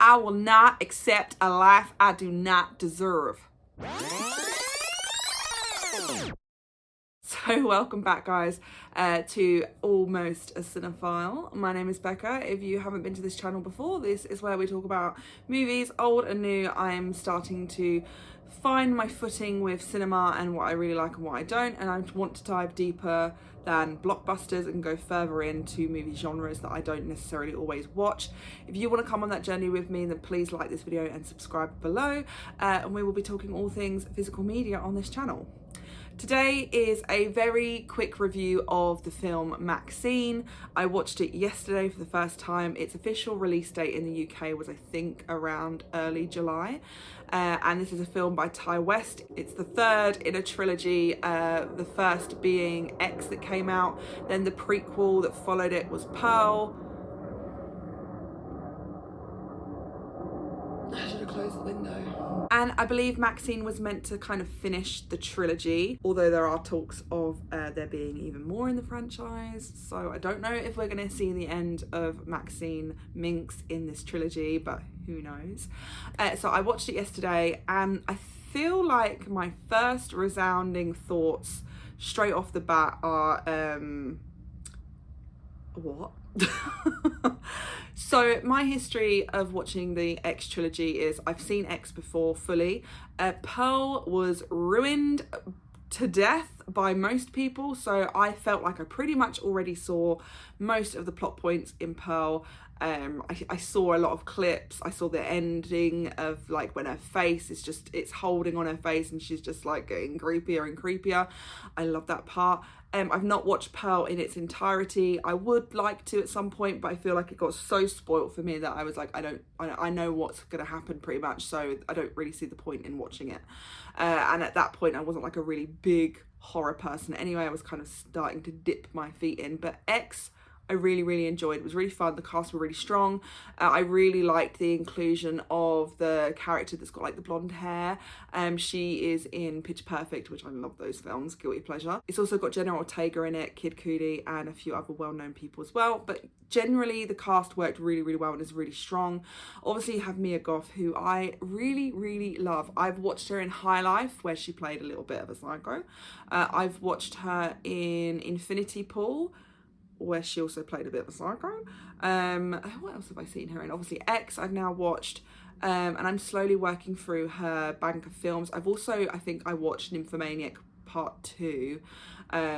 I will not accept a life I do not deserve. So welcome back, guys, to Almost a Cinephile. My name is Becca. If you haven't been to this channel before, this is where we talk about movies, old and new. I am starting to find my footing with cinema and what I really like and what I don't, and I want to dive deeper than blockbusters and go further into movie genres that I don't necessarily always watch. If you want to come on that journey with me, then please like this video and subscribe below, and we will be talking all things physical media on this channel. Today is a very quick review of the film MaxXxine. I watched it yesterday for the first time. Its official release date in the UK was, I think, around early July. And this is a film by Ty West. It's the third in a trilogy, the first being X that came out. Then the prequel that followed it was Pearl. I should have closed the window. And I believe MaxXxine was meant to kind of finish the trilogy, although there are talks of there being even more in the franchise. So I don't know if we're going to see the end of MaxXxine Minx in this trilogy, but who knows. So I watched it yesterday, and I feel like my first resounding thoughts straight off the bat are, what? So my history of watching the X trilogy is I've seen X before fully. Pearl was ruined to death by most people, so I felt like I pretty much already saw most of the plot points in Pearl. I saw a lot of clips. I saw the ending of like when her face is just, it's holding on her face and she's just like getting creepier and creepier. I love that part. I've not watched Pearl in its entirety. I would like to at some point, but I feel like it got so spoiled for me that I was like, I know what's gonna happen pretty much, so I don't really see the point in watching it. And at that point I wasn't like a really big horror person anyway. I was kind of starting to dip my feet in, but X I really enjoyed. It was really fun. The cast were really strong. I really liked the inclusion of the character that's got like the blonde hair. She is in Pitch Perfect, which I love those films, guilty pleasure. It's also got Jenna Ortega in it, Kid Cudi, and a few other well-known people as well. But generally the cast worked really well and is really strong. Obviously you have Mia Goth, who I really love. I've watched her in High Life, where she played a little bit of a psycho. I've watched her in Infinity Pool, where she also played a bit of a psycho. What else have I seen her in? Obviously X I've now watched, and I'm slowly working through her bank of films. I've also, I think I watched Nymphomaniac Part 2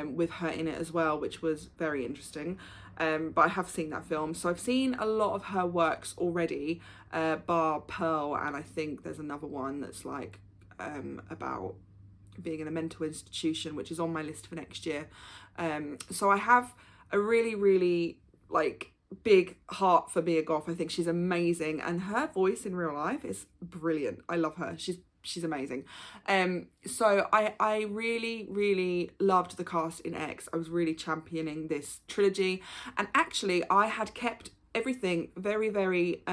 with her in it as well, which was very interesting. But I have seen that film, so I've seen a lot of her works already, bar Pearl, and I think there's another one that's like about being in a mental institution, which is on my list for next year. So I have a really like big heart for Mia Goth. I think she's amazing, and her voice in real life is brilliant. I love her. She's amazing. So I really loved the cast in X. I was really championing this trilogy, and actually I had kept everything very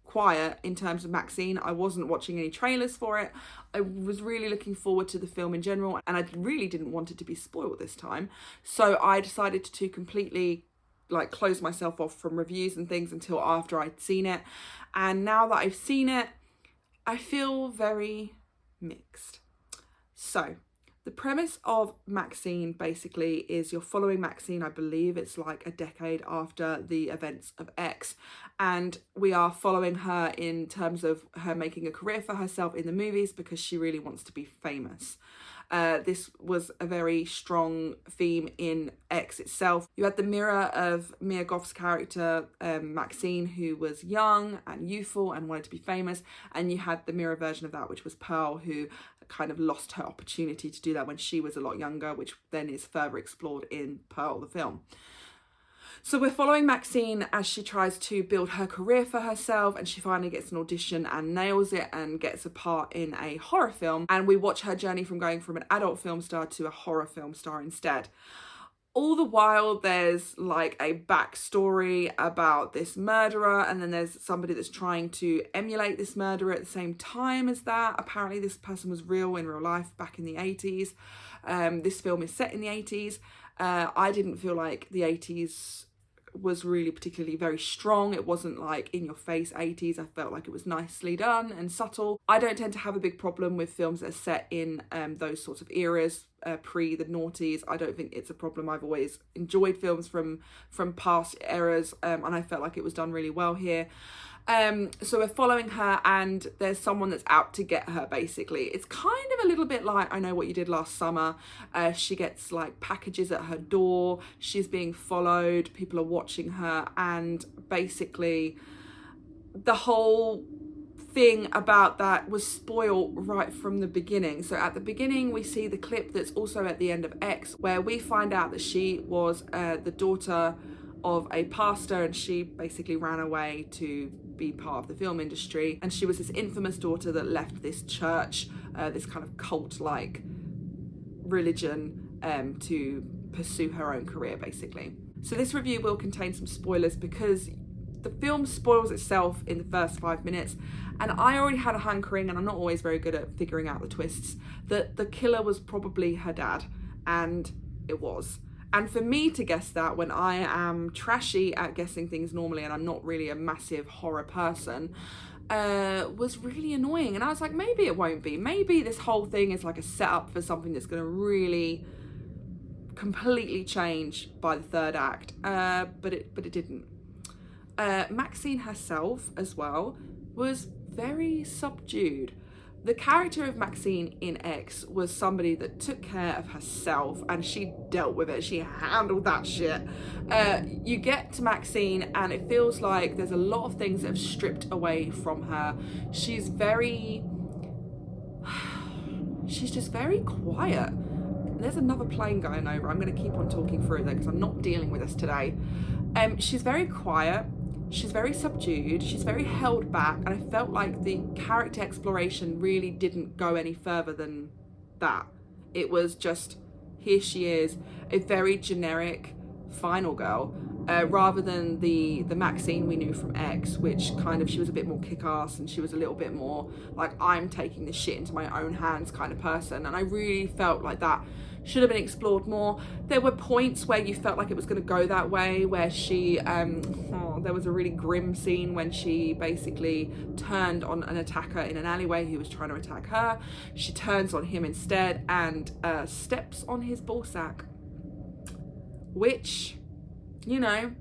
quiet in terms of MaxXxine. I wasn't watching any trailers for it. I was really looking forward to the film in general, and I really didn't want it to be spoiled this time. So I decided to completely like close myself off from reviews and things until after I'd seen it. And now that I've seen it, I feel very mixed. So the premise of MaxXxine basically is you're following MaxXxine. I believe it's like a decade after the events of X, and we are following her in terms of her making a career for herself in the movies because she really wants to be famous. This was a very strong theme in X itself. You had the mirror of Mia Goth's character, MaxXxine, who was young and youthful and wanted to be famous, and you had the mirror version of that, which was Pearl, who kind of lost her opportunity to do that when she was a lot younger, which then is further explored in Pearl, the film. So we're following MaxXxine as she tries to build her career for herself, and she finally gets an audition and nails it and gets a part in a horror film, and we watch her journey from going from an adult film star to a horror film star instead. All the while there's like a backstory about this murderer, and then there's somebody that's trying to emulate this murderer at the same time as that. Apparently this person was real in real life back in the 80s. This film is set in the 80s. I didn't feel like the 80s was really particularly very strong. It wasn't like in your face 80s. I felt like it was nicely done and subtle. I don't tend to have a big problem with films that are set in those sorts of eras, pre the noughties. I don't think it's a problem. I've always enjoyed films from past eras, and I felt like it was done really well here. So we're following her, and there's someone that's out to get her, basically. It's kind of a little bit like I Know What You Did Last Summer. She gets like packages at her door, she's being followed, people are watching her, and basically the whole thing about that was spoiled right from the beginning. So at the beginning we see the clip that's also at the end of X, where we find out that she was the daughter of a pastor, and she basically ran away to be part of the film industry, and she was this infamous daughter that left this church, this kind of cult-like religion, to pursue her own career, basically. So this review will contain some spoilers because the film spoils itself in the first 5 minutes, and I already had a hankering, and I'm not always very good at figuring out the twists, that the killer was probably her dad, and it was. And for me to guess that, when I am trashy at guessing things normally and I'm not really a massive horror person, was really annoying. And I was like, maybe it won't be. Maybe this whole thing is like a setup for something that's going to really completely change by the third act. But it didn't. MaxXxine herself as well was very subdued. The character of MaxXxine in X was somebody that took care of herself, and she dealt with it. She handled that shit. You get to MaxXxine and it feels like there's a lot of things that have stripped away from her. She's just very quiet. There's another plane going over. I'm going to keep on talking through there because I'm not dealing with this today. She's very quiet. She's very subdued, she's very held back, and I felt like the character exploration really didn't go any further than that. It was just, here she is, a very generic final girl, rather than the MaxXxine we knew from X, which kind of, she was a bit more kick-ass, and she was a little bit more like, I'm taking this shit into my own hands kind of person. And I really felt like that should have been explored more. There were points where you felt like it was going to go that way, where she there was a really grim scene when she basically turned on an attacker in an alleyway who was trying to attack her. She turns on him instead and steps on his ballsack, which, you know,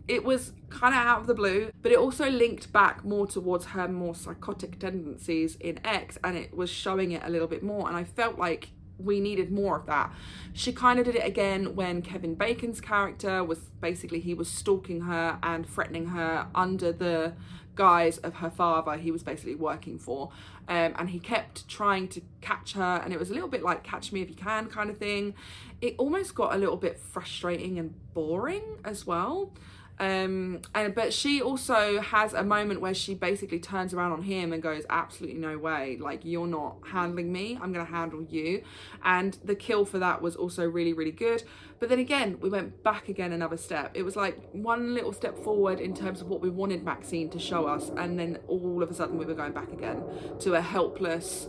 it was kind of out of the blue, but it also linked back more towards her more psychotic tendencies in X, and it was showing it a little bit more, and I felt like we needed more of that. She kind of did it again when Kevin Bacon's character was basically, he was stalking her and threatening her under the guise of her father he was basically working for, and he kept trying to catch her, and it was a little bit like Catch Me If You Can kind of thing. It almost got a little bit frustrating and boring as well. But she also has a moment where she basically turns around on him and goes, absolutely no way, like, you're not handling me, I'm gonna handle you. And the kill for that was also really, really good. But then again, we went back again another step. It was like one little step forward in terms of what we wanted MaxXxine to show us, and then all of a sudden we were going back again to a helpless,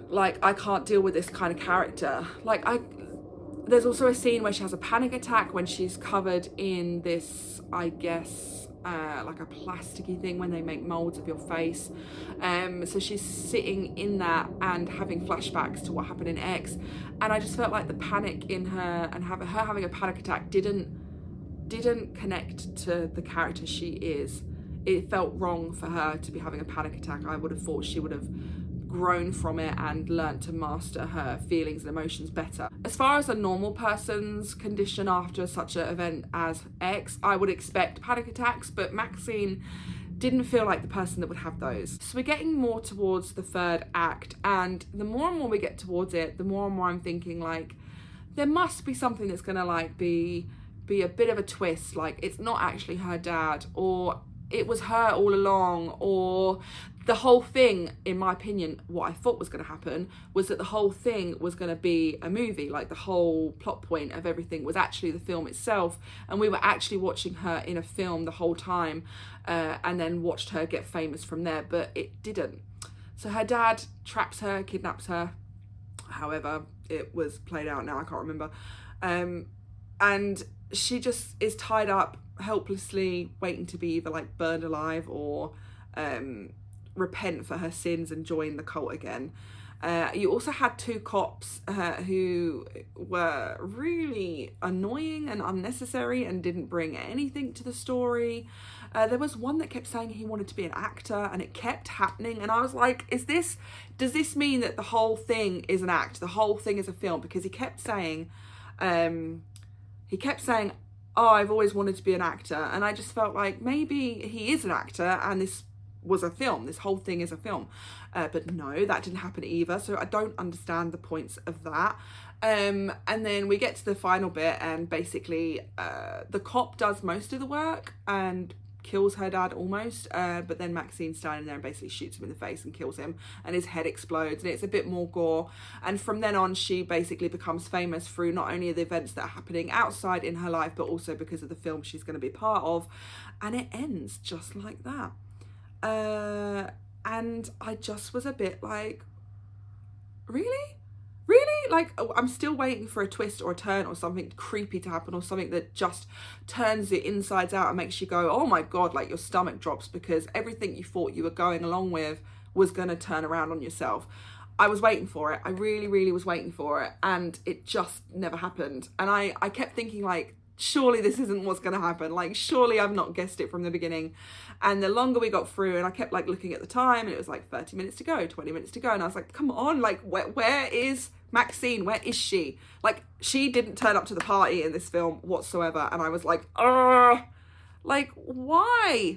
like, I can't deal with this kind of character. Like, there's also a scene where she has a panic attack when she's covered in this, I guess, like a plasticky thing when they make molds of your face. So she's sitting in that and having flashbacks to what happened in X. And I just felt like the panic in her and her having a panic attack didn't connect to the character she is. It felt wrong for her to be having a panic attack. I would have thought she would have grown from it and learnt to master her feelings and emotions better. As far as a normal person's condition after such an event as X, I would expect panic attacks, but MaxXxine didn't feel like the person that would have those. So we're getting more towards the third act, and the more and more we get towards it, the more and more I'm thinking, like, there must be something that's gonna like be a bit of a twist, like it's not actually her dad, or it was her all along, or the whole thing, in my opinion, what I thought was going to happen was that the whole thing was going to be a movie. Like, the whole plot point of everything was actually the film itself, and we were actually watching her in a film the whole time, and then watched her get famous from there, but it didn't. So her dad traps her, kidnaps her, however it was played out now, I can't remember. and she just is tied up helplessly waiting to be either like burned alive or repent for her sins and join the cult again. You also had two cops who were really annoying and unnecessary and didn't bring anything to the story. There was one that kept saying he wanted to be an actor, and it kept happening, and I was like, does this mean that the whole thing is an act, the whole thing is a film? Because he kept saying oh, I've always wanted to be an actor, and I just felt like maybe he is an actor and this was a film, this whole thing is a film. But no, that didn't happen either, so I don't understand the points of that. And then we get to the final bit, and basically the cop does most of the work and kills her dad almost, but then MaxXxine's standing there and basically shoots him in the face and kills him, and his head explodes, and it's a bit more gore. And from then on, she basically becomes famous through not only the events that are happening outside in her life, but also because of the film she's going to be part of, and it ends just like that. And I just was a bit like, really? Like, I'm still waiting for a twist or a turn or something creepy to happen, or something that just turns it insides out and makes you go, oh my God, like your stomach drops, because everything you thought you were going along with was going to turn around on yourself. I was waiting for it. I really was waiting for it, and it just never happened. And I kept thinking, like, surely this isn't what's going to happen. Like, surely I've not guessed it from the beginning. And the longer we got through, and I kept like looking at the time, and it was like 30 minutes to go, 20 minutes to go. And I was like, come on, like, where is MaxXxine? Where is she? Like, she didn't turn up to the party in this film whatsoever. And I was like, like, why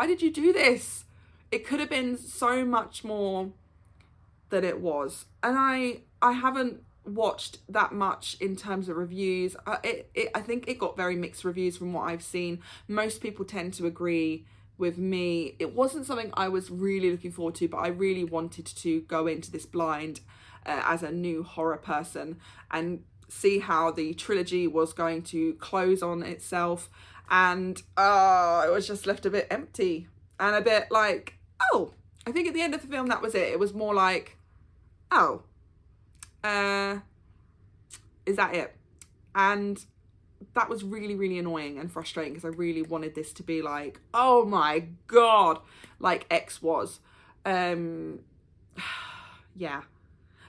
did you do this? It could have been so much more than it was. And I haven't watched that much in terms of reviews. I think it got very mixed reviews from what I've seen. Most people tend to agree with me. It wasn't something I was really looking forward to, but I really wanted to go into this blind as a new horror person and see how the trilogy was going to close on itself. And it was just left a bit empty and a bit like, oh, I think at the end of the film that was it. It was more like, oh, is that it? And that was really annoying and frustrating, because I really wanted this to be like, oh my God, like X was. Yeah.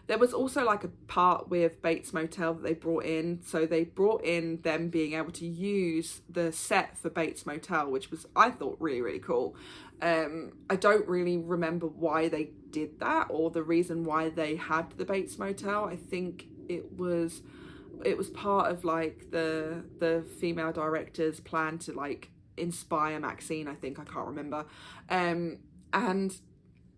There was also like a part with Bates Motel that they brought in. So they brought in them being able to use the set for Bates Motel, which was, I thought, really cool. I don't really remember why they did that, or the reason why they had the Bates Motel. I think it was part of like the female director's plan to like inspire MaxXxine, I think. I can't remember. And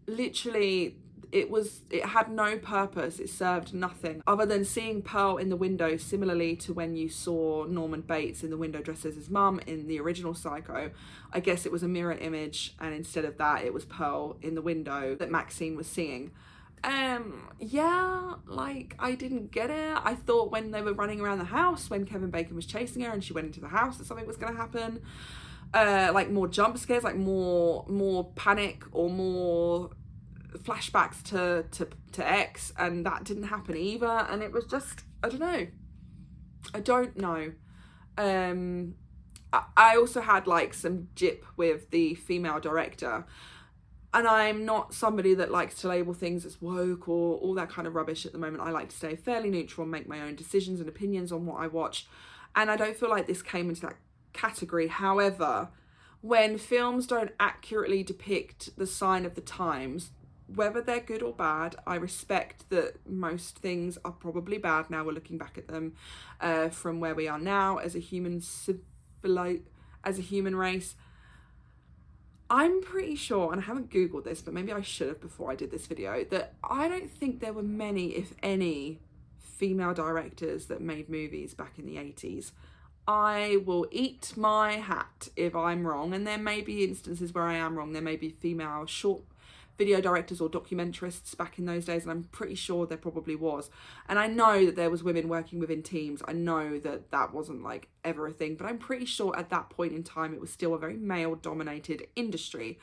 literally it had no purpose. It served nothing other than seeing Pearl in the window, similarly to when you saw Norman Bates in the window dressed as his mum in the original Psycho. I guess it was a mirror image, and instead of that it was Pearl in the window that MaxXxine was seeing. Yeah, like, I didn't get it. I thought when they were running around the house, when Kevin Bacon was chasing her and she went into the house, that something was going to happen. Like more jump scares, like more panic, or more flashbacks to X, and that didn't happen either. And it was just, I don't know. I also had like some jip with the female director, and I'm not somebody that likes to label things as woke or all that kind of rubbish at the moment. I like to stay fairly neutral and make my own decisions and opinions on what I watch, and I don't feel like this came into that category. However, when films don't accurately depict the sign of the times, whether they're good or bad, I respect that most things are probably bad now we're looking back at them, from where we are now as a human race. I'm pretty sure, and I haven't Googled this, but maybe I should have before I did this video, that I don't think there were many, if any, female directors that made movies back in the 80s. I will eat my hat if I'm wrong, and there may be instances where I am wrong. There may be female short video directors or documentarists back in those days, and I'm pretty sure there probably was. And I know that there was women working within teams. I know that that wasn't like ever a thing, but I'm pretty sure at that point in time it was still a very male dominated industry.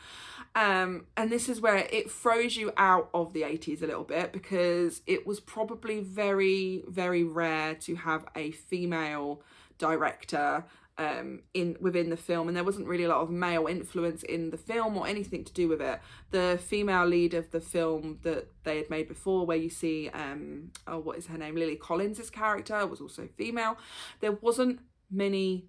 And this is where it throws you out of the 80s a little bit, because it was probably very, very rare to have a female director within the film, and there wasn't really a lot of male influence in the film or anything to do with it. The female lead of the film that they had made before, where you see what is her name, Lily Collins's character, was also female. There wasn't many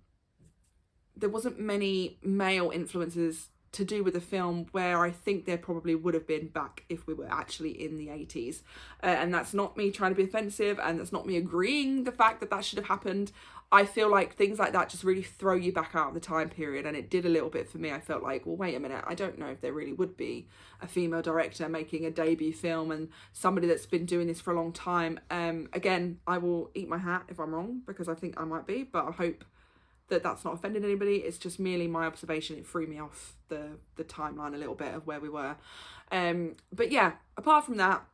male influences to do with the film, where I think there probably would have been back if we were actually in the 80s. And that's not me trying to be offensive, and that's not me agreeing the fact that that should have happened. I feel like things like that just really throw you back out of the time period, and it did a little bit for me. I felt like, well, wait a minute, I don't know if there really would be a female director making a debut film and somebody that's been doing this for a long time. Again, I will eat my hat if I'm wrong, because I think I might be, but I hope that that's not offended anybody. It's just merely my observation. It threw me off the timeline a little bit of where we were. But yeah, apart from that,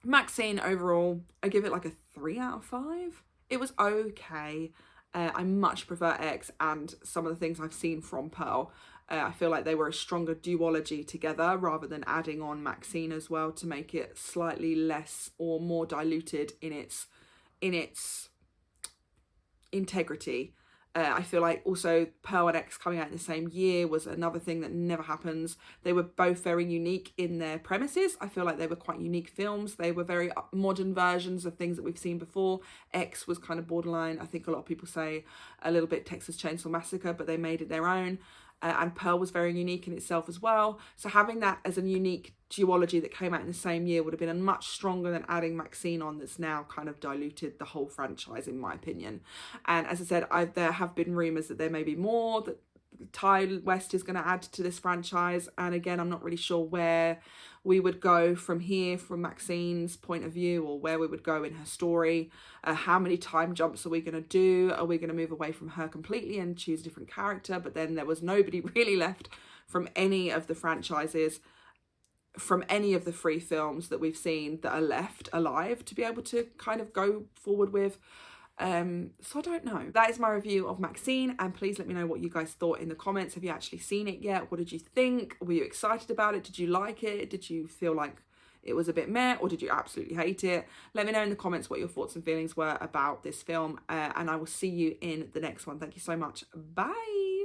MaxXxine overall, I give it like a 3 out of 5. It was okay. I much prefer X and some of the things I've seen from Pearl. I feel like they were a stronger duology together, rather than adding on MaxXxine as well to make it slightly less or more diluted in its integrity. I feel like also Pearl and X coming out in the same year was another thing that never happens. They were both very unique in their premises. I feel like they were quite unique films. They were very modern versions of things that we've seen before. X was kind of borderline, I think a lot of people say, a little bit Texas Chainsaw Massacre, but they made it their own. And Pearl was very unique in itself as well. So having that as a unique duology that came out in the same year would have been much stronger than adding MaxXxine on, that's now kind of diluted the whole franchise, in my opinion. And as I said, there have been rumours that there may be more, that Ty West is going to add to this franchise. And again, I'm not really sure where we would go from here, from MaxXxine's point of view, or where we would go in her story. How many time jumps are we going to do? Are we going to move away from her completely and choose a different character? But then there was nobody really left from any of the franchises, from any of the 3 films that we've seen, that are left alive to be able to kind of go forward with. So I don't know. That is my review of MaxXxine, and please let me know what you guys thought in the comments. Have you actually seen it yet? What did you think? Were you excited about it? Did you like it? Did you feel like it was a bit meh, or did you absolutely hate it? Let me know in the comments what your thoughts and feelings were about this film, and I will see you in the next one. Thank you so much. Bye.